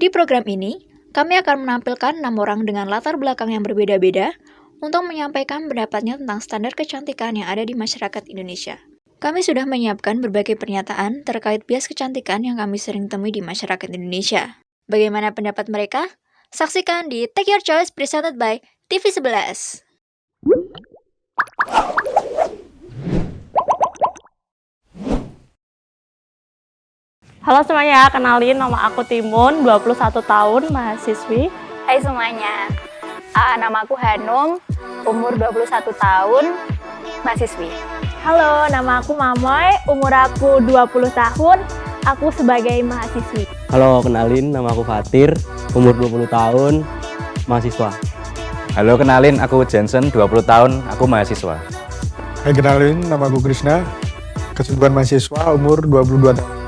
Di program ini, kami akan menampilkan 6 orang dengan latar belakang yang berbeda-beda untuk menyampaikan pendapatnya tentang standar kecantikan yang ada di masyarakat Indonesia. Kami sudah menyiapkan berbagai pernyataan terkait bias kecantikan yang kami sering temui di masyarakat Indonesia. Bagaimana pendapat mereka? Saksikan di Take Your Choice presented by TV11. Halo semuanya, kenalin nama aku Timun, 21 tahun, mahasiswi. Hai semuanya, nama aku Hanum, umur 21 tahun, mahasiswi. Halo, nama aku Mamoy, umur aku 20 tahun, aku sebagai mahasiswi. Halo, kenalin nama aku Fatir, umur 20 tahun, mahasiswa. Halo, kenalin aku Jensen, 20 tahun, aku mahasiswa. Hai, kenalin nama aku Krishna, kesibukan mahasiswa, umur 22 tahun.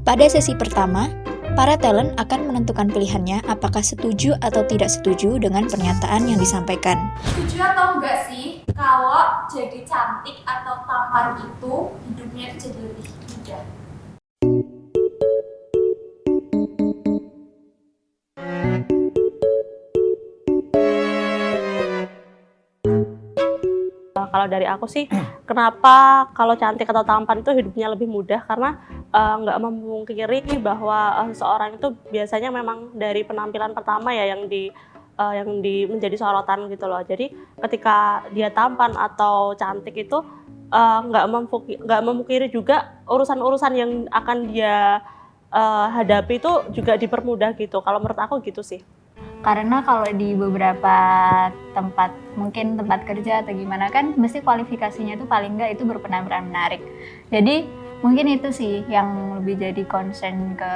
Pada sesi pertama, para talent akan menentukan pilihannya apakah setuju atau tidak setuju dengan pernyataan yang disampaikan. Setuju atau enggak sih kalau jadi cantik atau tampan itu hidupnya itu jadi lebih mudah? Kalau dari aku sih, kenapa kalau cantik atau tampan itu hidupnya lebih mudah? Karena nggak memungkiri bahwa seseorang itu biasanya memang dari penampilan pertama ya yang menjadi sorotan gitu loh. Jadi ketika dia tampan atau cantik itu nggak memungkiri juga urusan-urusan yang akan dia hadapi itu juga dipermudah gitu. Kalau menurut aku gitu sih. Karena kalau di beberapa tempat, mungkin tempat kerja atau gimana kan, mesti kualifikasinya itu paling enggak itu berpenampilan menarik. Jadi mungkin itu sih yang lebih jadi concern ke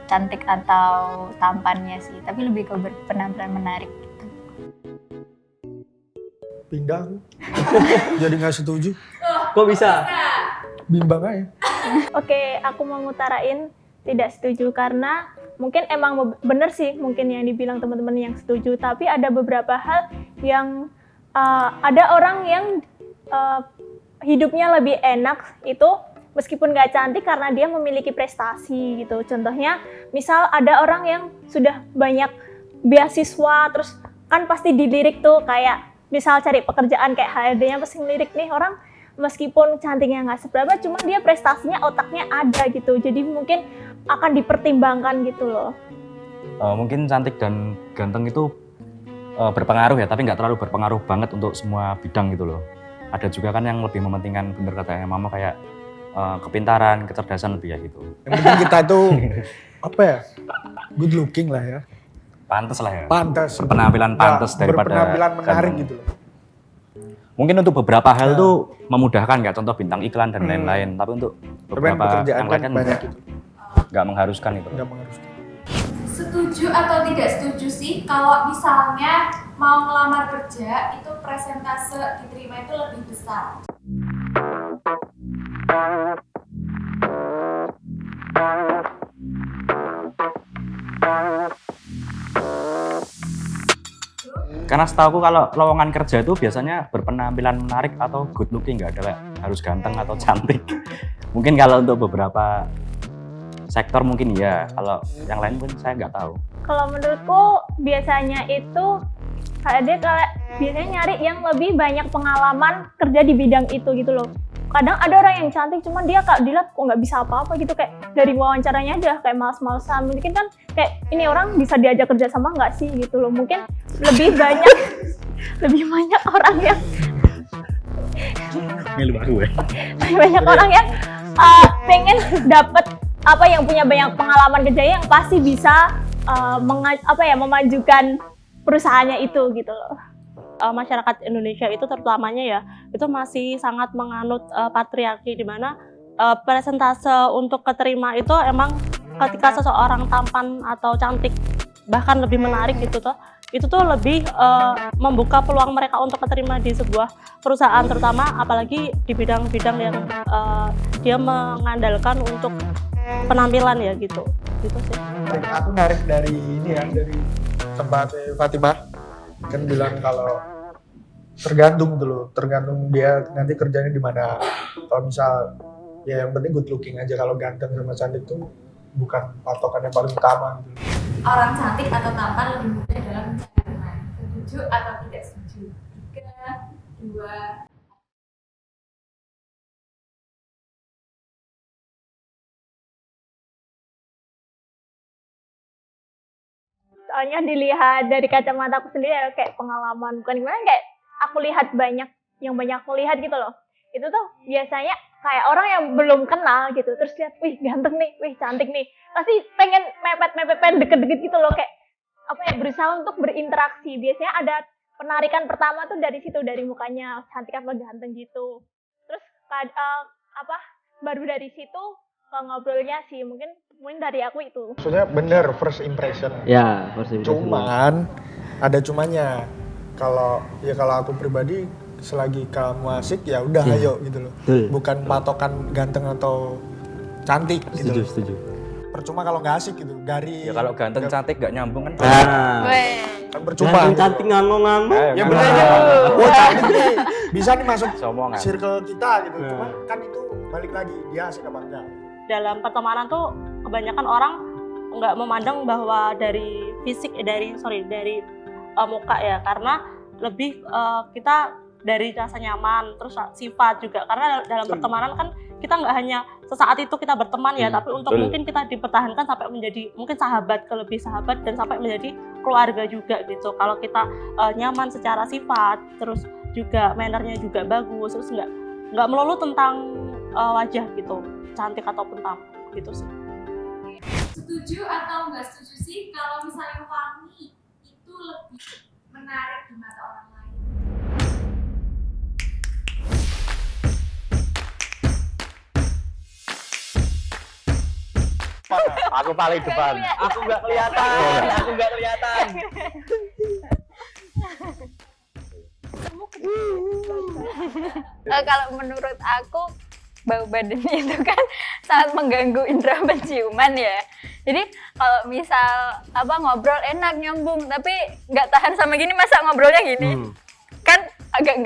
cantik atau tampannya sih, tapi lebih ke berpenampilan menarik gitu. Pindah aku. Jadi nggak setuju. Kok bisa? Bimbang aja. Oke, aku mau ngutarain tidak setuju karena mungkin emang bener sih mungkin yang dibilang teman-teman yang setuju, tapi ada beberapa hal yang ada orang yang hidupnya lebih enak itu meskipun nggak cantik karena dia memiliki prestasi gitu. Contohnya misal ada orang yang sudah banyak beasiswa terus kan pasti dilirik tuh, kayak misal cari pekerjaan kayak HRD-nya pasti ngelirik nih orang meskipun cantiknya nggak seberapa, cuma dia prestasinya otaknya ada gitu, jadi mungkin akan dipertimbangkan gitu loh. Mungkin cantik dan ganteng itu berpengaruh ya, tapi nggak terlalu berpengaruh banget untuk semua bidang gitu loh. Ada juga kan yang lebih mementingkan, bener katanya Mama, kayak kepintaran, kecerdasan lebih ya gitu. Yang penting kita tuh apa ya, good looking lah ya. Pantes lah ya. Pantas. Berpenampilan pantes daripada berpenampilan menarik ganteng. gitu loh. Mungkin untuk beberapa hal tuh memudahkan, kayak contoh bintang iklan dan lain-lain. Tapi untuk beberapa pekerjaan yang kan lain banyak kan gitu. nggak mengharuskan itu. Nggak mengharuskan. Setuju atau tidak setuju sih kalau misalnya mau ngelamar kerja itu persentase diterima itu lebih besar? Karena setahu aku kalau lowongan kerja itu biasanya berpenampilan menarik atau good looking, nggak ada harus ganteng atau cantik. Mungkin kalau untuk beberapa sektor mungkin ya, kalau yang lain pun saya nggak tahu. Kalau menurutku biasanya itu dia biasanya nyari yang lebih banyak pengalaman kerja di bidang itu gitu loh. Kadang ada orang yang cantik cuman dia dilihat kok nggak bisa apa-apa gitu, kayak dari wawancaranya aja kayak males-malesan. Mungkin kan kayak ini orang bisa diajak kerja sama nggak sih gitu loh. Mungkin lebih banyak orang yang lebih banyak orang yang pengen dapet yang punya banyak pengalaman kerja yang pasti bisa memajukan perusahaannya itu gitu loh. Masyarakat Indonesia itu terutamanya ya, itu masih sangat menganut patriarki, di mana persentase untuk keterima itu emang ketika seseorang tampan atau cantik bahkan lebih menarik gitu tuh, itu tuh lebih membuka peluang mereka untuk keterima di sebuah perusahaan, terutama apalagi di bidang-bidang yang dia mengandalkan untuk penampilan ya gitu sih. Aku narik dari ini ya, dari tempat Fatimah kan bilang kalau tergantung dia nanti kerjanya di mana. Kalau misal ya yang penting good looking aja, kalau ganteng sama cantik tuh bukan patokan yang paling utama gitu. orang cantik atau tampan lebih mudah dalam mencari teman? Setuju atau tidak setuju? 3, 2, Soalnya dilihat dari kacamata aku sendiri ya, kayak pengalaman, bukan gimana, kayak aku lihat banyak aku lihat gitu loh. Itu tuh biasanya kayak orang yang belum kenal gitu, terus lihat, wih ganteng nih, wih cantik nih, pasti pengen mepet deket-deket gitu loh, kayak apa ya, berusaha untuk berinteraksi. Biasanya ada penarikan pertama tuh dari situ, dari mukanya cantik apa ganteng gitu. Terus baru dari situ ke ngobrolnya sih, mungkin dari aku itu. Maksudnya bener first impression. Ya, first impression. Cuman ada cumanya. Kalau aku pribadi, selagi kamu asik ya udah ayo gitu loh. Betul. Bukan patokan ganteng atau cantik gitu. Setuju. Percuma kalau nggak asik gitu. Ya kalau ganteng cantik nggak nyambung kan. Kan percuma. Ganteng cantik ngangong-ngangong. Ya bener. Oh cantik nih. Bisa nih masuk Sombongan. circle kita gitu. Cuman kan itu balik lagi dia asik apa enggak. Dalam pertemanan tuh kebanyakan orang nggak memandang bahwa dari fisik dari muka ya, karena lebih kita dari rasa nyaman, terus sifat juga, karena dalam pertemanan kan kita nggak hanya sesaat itu kita berteman ya, tapi untuk mungkin kita dipertahankan sampai menjadi mungkin sahabat, lebih sahabat, dan sampai menjadi keluarga juga gitu. Kalau kita nyaman secara sifat, terus juga mannernya juga bagus, terus nggak melulu tentang wajah gitu, cantik ataupun tampan gitu sih. setuju atau nggak setuju sih kalau misalnya wangi itu lebih menarik di mata orang lain? Aku paling depan. Aku nggak kelihatan. Kalau menurut aku, bau badannya itu kan sangat mengganggu indera penciuman ya. Jadi kalau misal ngobrol enak nyambung, tapi nggak tahan sama gini, masa ngobrolnya gini, kan agak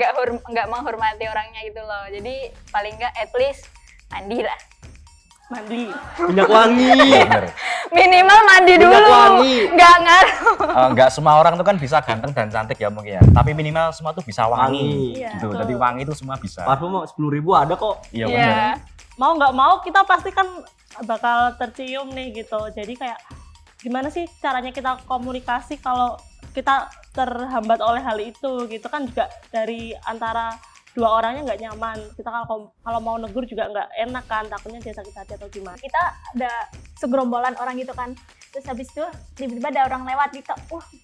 nggak menghormati orangnya gitu loh. Jadi paling nggak at least mandi lah. Mandi. Minyak wangi. Minimal mandi dulu. Minyak wangi. Nggak ngaruh. Nggak semua orang tuh kan bisa ganteng dan cantik ya mungkin ya. Tapi minimal semua tuh bisa wangi. Iya, Gitu. betul. Jadi wangi itu semua bisa. Parfum mau 10.000 ada kok. Iya benar. Iya. Mau nggak mau kita pasti kan bakal tercium nih gitu. Jadi kayak gimana sih caranya kita komunikasi kalau kita terhambat oleh hal itu gitu kan, juga dari antara dua orangnya nggak nyaman. Kita kalau mau negur juga nggak enak kan, takutnya dia sakit hati atau gimana. Kita ada segerombolan orang gitu kan, terus habis itu tiba-tiba ada orang lewat gitu,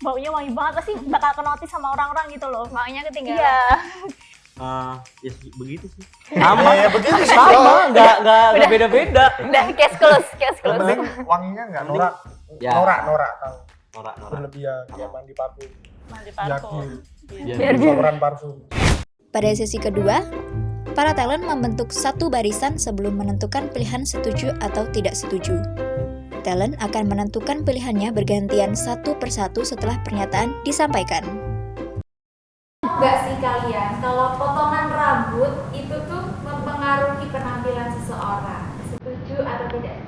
baunya wangi banget, pasti bakal kenotis sama orang-orang gitu loh. Maunya ketinggalan. Iya. Ya begitu sih. Sama ya begitu sih. Sama, nggak beda-beda. Udah case close. Yang penting wanginya nggak norak. Ya. Norak tahu. Norak. Berlebihan kayak mandi parfum. Mandi parfum. Biar Sauran parfum. Pada sesi kedua, para talent membentuk satu barisan sebelum menentukan pilihan setuju atau tidak setuju. Talent akan menentukan pilihannya bergantian satu persatu setelah pernyataan disampaikan. Nggak sih kalian, kalau potongan rambut itu tuh mempengaruhi penampilan seseorang? Setuju atau tidak setuju?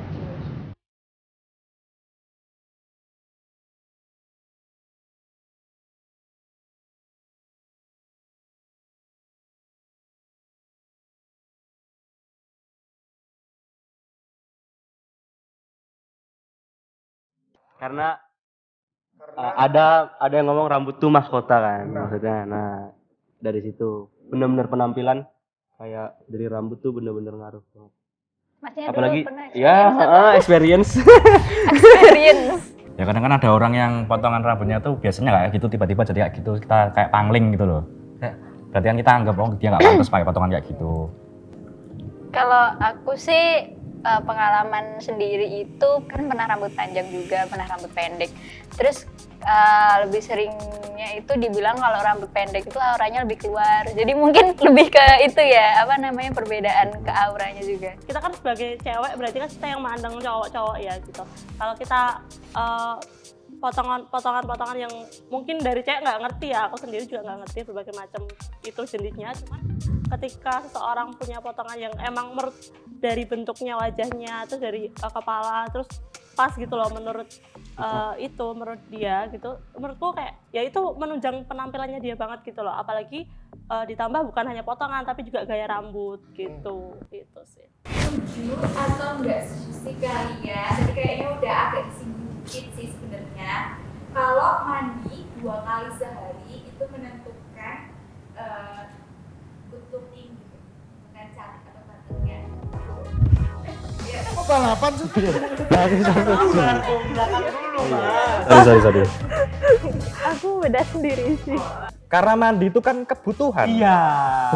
Karena ada yang ngomong rambut tuh mahkota kan, maksudnya. Nah, dari situ benar-benar penampilan kayak dari rambut tuh benar-benar ngaruh banget. Masnya Apalagi dulu pernah experience. Ya kadang kan ada orang yang potongan rambutnya tuh biasanya kayak gitu, tiba-tiba jadi kayak gitu, kita kayak pangling gitu loh. Berarti kan kita anggap dia nggak pantas pakai potongan kayak gitu. Kalau aku sih pengalaman sendiri itu kan pernah rambut panjang juga, pernah rambut pendek. Terus lebih seringnya itu dibilang kalau rambut pendek itu auranya lebih keluar. Jadi mungkin lebih ke itu ya, perbedaan ke auranya juga. Kita kan sebagai cewek berarti kan kita yang mandang cowok-cowok ya gitu. Kalau kita potongan yang mungkin dari cewek nggak ngerti ya, aku sendiri juga nggak ngerti berbagai macam itu jenisnya. Cuman ketika seseorang punya potongan yang emang dari bentuknya wajahnya, terus dari kepala, terus pas gitu loh menurut itu menurut dia gitu, menurutku kayak ya itu menunjang penampilannya dia banget gitu loh, apalagi ditambah bukan hanya potongan tapi juga gaya rambut gitu. Itu sih. Setuju atau enggak setuju sih kalian? Jadi kayaknya udah agak disinggung dikit sih sebenarnya. Kalau mandi 2 kali sehari itu menentukan good looking gitu, bukan cantik atau gantengnya. Kok balapan sih? Sorry. Aku beda sendiri sih. Karena mandi itu kan kebutuhan. Iya.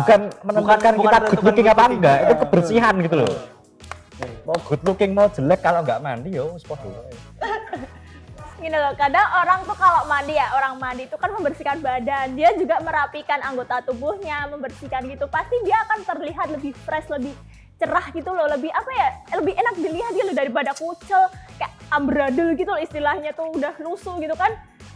Bukan menentukan Bukan kita good menentukan looking apa good looking. enggak, itu kebersihan gitu loh. Mau good looking mau jelek kalau nggak mandi yo wis podo. Gini loh, kadang orang tuh kalau mandi ya, orang mandi itu kan membersihkan badan, dia juga merapikan anggota tubuhnya, membersihkan gitu, pasti dia akan terlihat lebih fresh, lebih cerah gitu loh, lebih apa ya, lebih enak dilihat gitu loh daripada kucel, kayak amburadul gitu loh istilahnya tuh, udah lusuh gitu kan.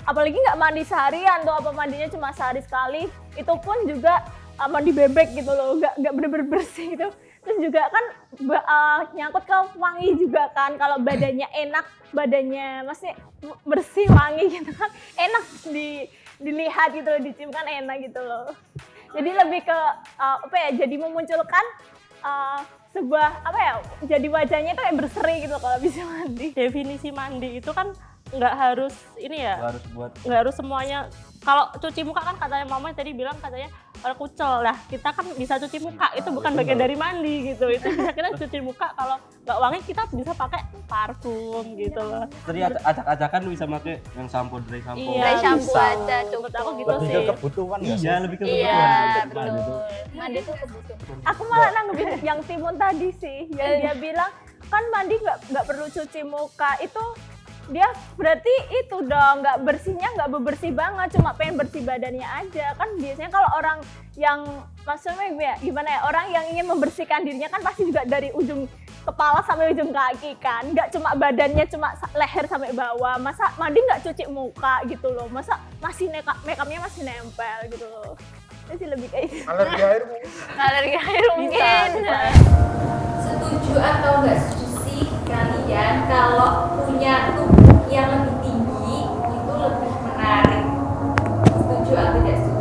Apalagi nggak mandi seharian tuh, apa mandinya cuma sehari sekali, itu pun juga mandi bebek gitu loh, nggak bener-bener bersih gitu. Terus juga kan nyangkut ke wangi juga kan, kalau badannya enak, badannya masih bersih wangi gitu kan, enak dilihat gitu loh, dicium kan enak gitu loh. Jadi lebih ke apa ya, jadi memunculkan sebuah apa ya, jadi wajahnya itu kayak berseri gitu loh kalau bisa mandi. Definisi mandi itu kan nggak harus ini ya, Harus buat nggak harus semuanya. Kalau cuci muka kan katanya mama tadi bilang katanya kucel lah, kita kan bisa cuci muka, itu bukan bagian dari mandi gitu, itu bisa kita cuci muka, kalau nggak wangi kita bisa pakai parfum gitu loh. tadi acak-acakan bisa pakai yang sampo dry sampo. Iya, Dry shampoo bisa. aja cukup. Menurut aku gitu Lebih sih. ke kebutuhan nggak sih? Iya, lebih ke Iya, kebutuhan. betul. Mandi itu kebutuhan. Aku malah nanggepin yang Timun tadi sih, yang dia bilang kan mandi nggak perlu cuci muka, itu dia berarti itu dong, nggak bersihnya nggak bebersih banget, cuma pengen bersih badannya aja. Kan biasanya kalau orang yang maksudnya gimana ya, orang yang ingin membersihkan dirinya kan pasti juga dari ujung kepala sampai ujung kaki kan, nggak cuma badannya, cuma leher sampai bawah. Masa mandi nggak cuci muka gitu loh, masa masih makeupnya masih nempel gitu loh. Itu sih lebih kayak gitu. Alergi air mungkin. Alergi air mungkin. Setuju atau enggak setuju sih kalian kalau punya tubuh yang lebih tinggi itu lebih menarik? Setuju atau tidak setuju?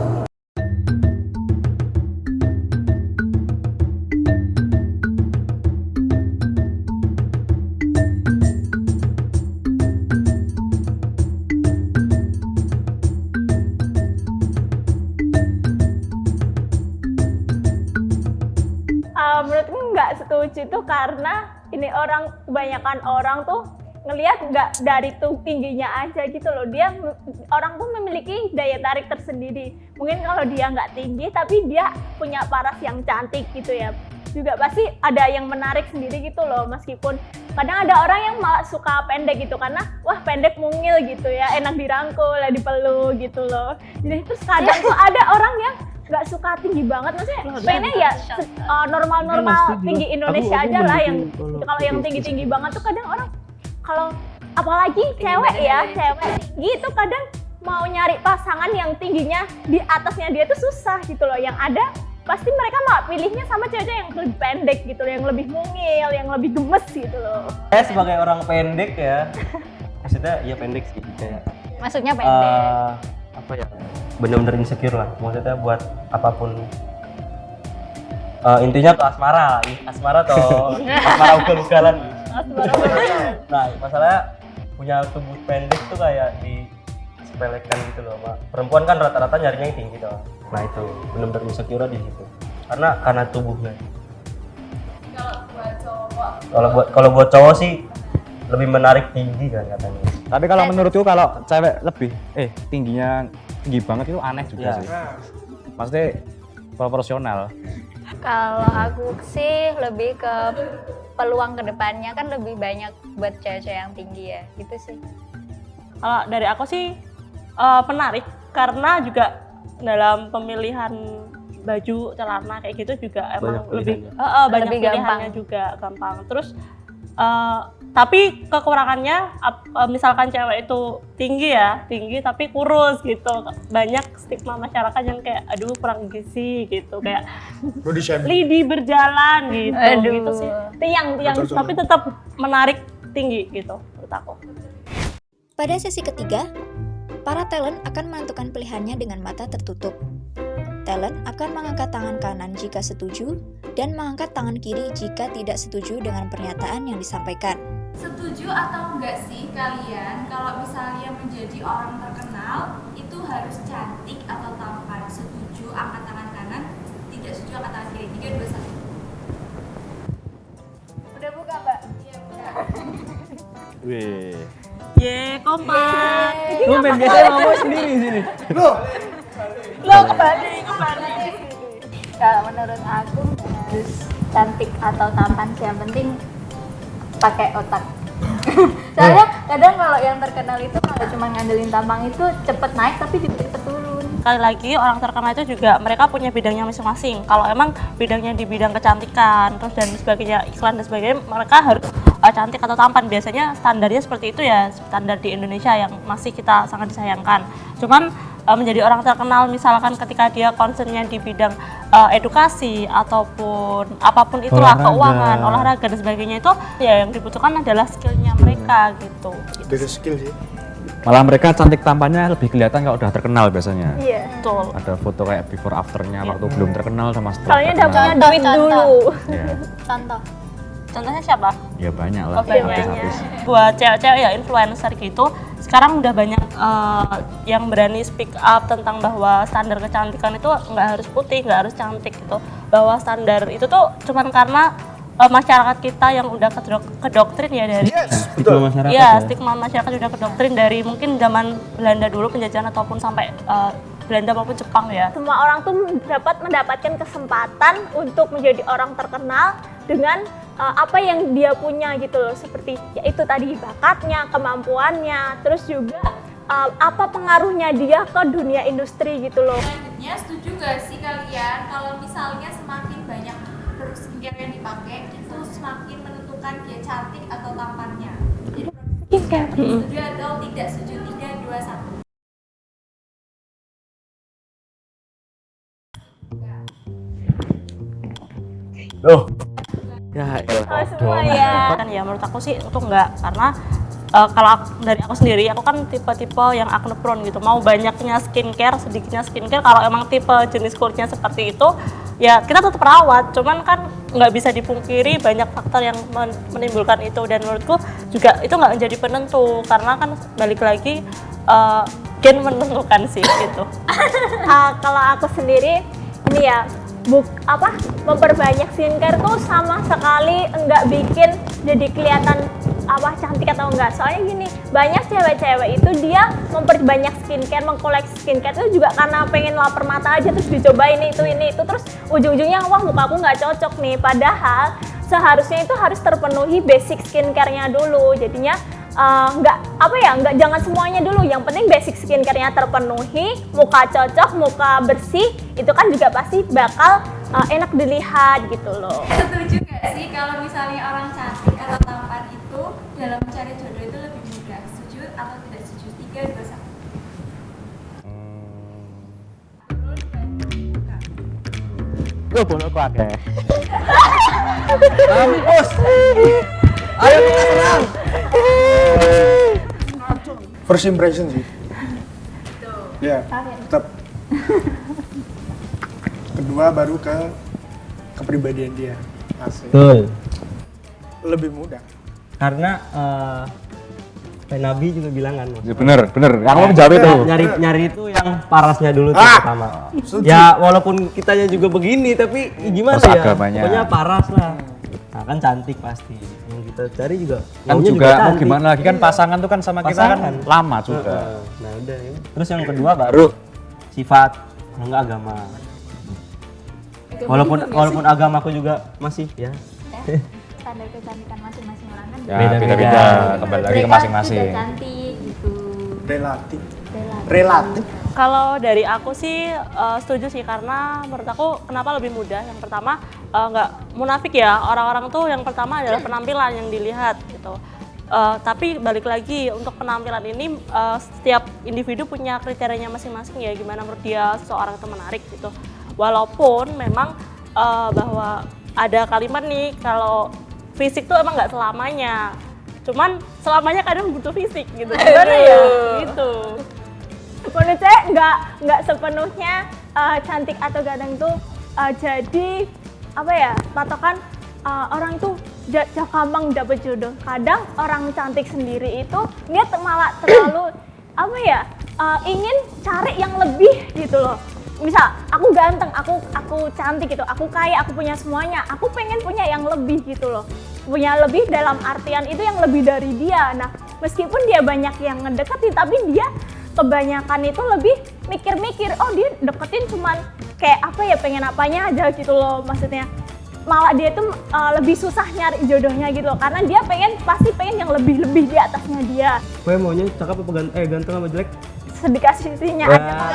Menurutku nggak setuju itu karena ini kebanyakan orang tuh ngelihat nggak dari tingginya aja gitu loh, orang tuh memiliki daya tarik tersendiri. Mungkin kalau dia nggak tinggi tapi dia punya paras yang cantik gitu ya, juga pasti ada yang menarik sendiri gitu loh. Meskipun kadang ada orang yang malah suka pendek gitu karena wah pendek mungil gitu ya, enak dirangkul, dipeluk gitu loh. Jadi terus kadang tuh ada orang yang nggak suka tinggi banget, maksudnya pengennya ya normal-normal tinggi Indonesia aja lah, yang kalau yang tinggi-tinggi banget tuh kadang orang, kalau apalagi cewek gitu kadang mau nyari pasangan yang tingginya di atasnya dia tuh susah gitu loh. Yang ada pasti mereka mau pilihnya sama cewek yang lebih pendek gitu loh, yang lebih mungil, yang lebih gemes gitu loh. Saya sebagai orang pendek ya, maksudnya ya pendek sih kayak Maksudnya pendek. apa ya, bener-bener insecure lah, maksudnya buat apapun. Intinya ke asmara atau asmara ugal-ugalan. Nah masalahnya punya tubuh pendek tuh kayak disepelekan gitu loh, Pak. Perempuan kan rata-rata nyarinya yang tinggi tuh. Nah itu bener-bener insecure di situ, karena tubuhnya. Kalau buat cowok, Kalau buat cowok sih lebih menarik tinggi kan katanya. Tapi kalau menurutku kalau cewek lebih tingginya tinggi banget itu aneh juga sih. Maksudnya proporsional. Kalau aku sih lebih ke peluang kedepannya kan lebih banyak buat cewek-cewek yang tinggi ya, gitu sih. Kalau dari aku sih menarik karena juga dalam pemilihan baju celana kayak gitu juga emang Banyak banyak Lebih pilihannya gampang. juga gampang. Terus tapi kekurangannya misalkan cewek itu tinggi tapi kurus gitu, banyak stigma masyarakat yang kayak aduh kurang gizi gitu, kayak Body shaming. lidi berjalan gitu. Aduh. Gitu sih, tiang Cocok. tapi tetap menarik tinggi gitu menurut aku. Pada sesi ketiga, para talent akan menentukan pilihannya dengan mata tertutup. Talent akan mengangkat tangan kanan jika setuju dan mengangkat tangan kiri jika tidak setuju dengan pernyataan yang disampaikan. Setuju atau enggak sih kalian kalau misalnya menjadi orang terkenal itu harus cantik atau tampan? Setuju angkat tangan kanan, tidak setuju angkat tangan kiri. 3, 2, 1. Udah buka, Mbak? Iya, bukan. Wih. Ye, kompak. Tumben biasanya ngomong sendiri sini. Lo kembali. Kalau menurut aku nggak harus cantik atau tampan sih, yang penting pakai otak. Soalnya kadang kalau yang terkenal itu kalau cuma ngandelin tampang itu cepet naik tapi juga cepet turun. Sekali lagi orang terkenal itu juga mereka punya bidangnya masing-masing. Kalau emang bidangnya di bidang kecantikan terus dan sebagainya, iklan dan sebagainya, mereka harus cantik atau tampan. Biasanya standarnya seperti itu ya, standar di Indonesia yang masih kita sangat disayangkan. Cuman menjadi orang terkenal misalkan ketika dia concernnya di bidang edukasi ataupun apapun itulah, keuangan, olahraga dan sebagainya, itu ya yang dibutuhkan adalah skillnya mereka gitu. Dari skill sih. Malah mereka cantik tampannya lebih kelihatan kalau udah terkenal biasanya. Iya. Betul. Ada foto kayak before afternya waktu belum terkenal sama setelah Soalnya udah terkenal. punya duit dulu. Ya, Contoh. Contohnya siapa? ya banyak lah. Oh, banyak. Artis-artis. Buat cewek-cewek ya influencer gitu, sekarang udah banyak yang berani speak up tentang bahwa standar kecantikan itu nggak harus putih, nggak harus cantik gitu. Bahwa standar itu tuh cuman karena masyarakat kita yang udah kedoktrin ya dari Betul. stigma masyarakat udah kedoktrin dari mungkin zaman Belanda dulu penjajahan ataupun sampai Belanda maupun Jepang ya. Semua orang tuh dapat mendapatkan kesempatan untuk menjadi orang terkenal dengan apa yang dia punya gitu loh, seperti yaitu tadi bakatnya, kemampuannya, terus juga apa pengaruhnya dia ke dunia industri gitu loh. Selanjutnya, setuju gak sih kalian kalau misalnya semakin banyak produk skincare yang dipakai itu semakin menentukan dia cantik atau tampannya? Jadi Skincare. setuju atau tidak setuju? 3, 2, 1. Loh. Ya elah. Oh, semua ya. Kan ya menurut aku sih itu enggak, karena dari aku sendiri, aku kan tipe-tipe yang acne prone gitu, mau banyaknya skincare, sedikitnya skincare. Kalau emang tipe jenis kulitnya seperti itu, ya kita tetap rawat, cuman kan nggak bisa dipungkiri banyak faktor yang menimbulkan itu, dan menurutku juga itu nggak menjadi penentu, karena kan balik lagi gen menentukan sih gitu. Kalau aku sendiri ini ya memperbanyak skincare tuh sama sekali enggak bikin jadi kelihatan cantik atau enggak. Soalnya gini, banyak cewek-cewek itu dia memperbanyak skincare, mengkoleksi skincare itu juga karena pengen lapar mata aja, terus dicoba ini itu terus ujung-ujungnya wah mukaku nggak cocok nih, padahal seharusnya itu harus terpenuhi basic skincare-nya dulu. Jadinya jangan semuanya dulu, yang penting basic skincare-nya terpenuhi, muka cocok, muka bersih, itu kan juga pasti bakal enak dilihat gitu loh. Setuju gak sih kalau misalnya orang cantik atau tampan itu dalam mencari jodoh itu lebih mudah? Setuju atau tidak setuju? 3, 2, 1. Gue bono kok akeh. Mampus. Ayo kita tenang. First impression sih. Ya, tetap. Kedua baru ke kepribadian dia. Asik. Betul. Lebih mudah. Karena Nabi juga bilang kan. Ya bener. Kamu menjawab itu. Nyari itu yang parasnya dulu tuh pertama. Setuju. Ya walaupun kitanya juga begini, tapi gimana Terus ya? agamanya. Pokoknya paras lah. Nah kan cantik pasti. Yang kita cari juga. Kan maunya juga mau cantik. gimana lagi kan pasangan tuh kan sama kita kan Pasangan. lama juga. Nah udah ya. Terus yang kedua baru sifat, enggak agama. Walaupun agamaku juga masih ya. Standar kecantikan masing-masing orang kan Ya Beda-beda. beda-beda. Kembali lagi ke mereka masing-masing. juga cantik gitu. Relatif. Kalau dari aku sih setuju sih, karena menurut aku kenapa lebih mudah. Yang pertama nggak munafik ya, orang-orang tuh yang pertama adalah penampilan yang dilihat gitu. Tapi balik lagi untuk penampilan ini setiap individu punya kriterianya masing-masing ya, gimana menurut dia seseorang itu menarik gitu. Walaupun memang bahwa ada kalimat nih kalau fisik tuh emang nggak selamanya. Cuman selamanya kadang butuh fisik gitu. Gimana ya? Gitu. Menurut saya nggak sepenuhnya cantik atau ganteng itu jadi apa ya patokan orang itu gampang dapet jodoh. Kadang orang cantik sendiri itu dia malah terlalu apa ya ingin cari yang lebih gitu loh. Misal aku ganteng, aku cantik gitu, aku kaya, aku punya semuanya, aku pengen punya yang lebih gitu loh. Punya lebih dalam artian itu yang lebih dari dia. Nah meskipun dia banyak yang ngedeketin, tapi dia kebanyakan itu lebih mikir-mikir, oh dia deketin cuman kayak apa ya, pengen apanya aja gitu loh maksudnya. Malah dia tuh lebih susah nyari jodohnya gitu loh, karena dia pasti pengen yang lebih-lebih di atasnya dia. Gue maunya cakep apa ganteng apa jelek? Sedikasihnya aja.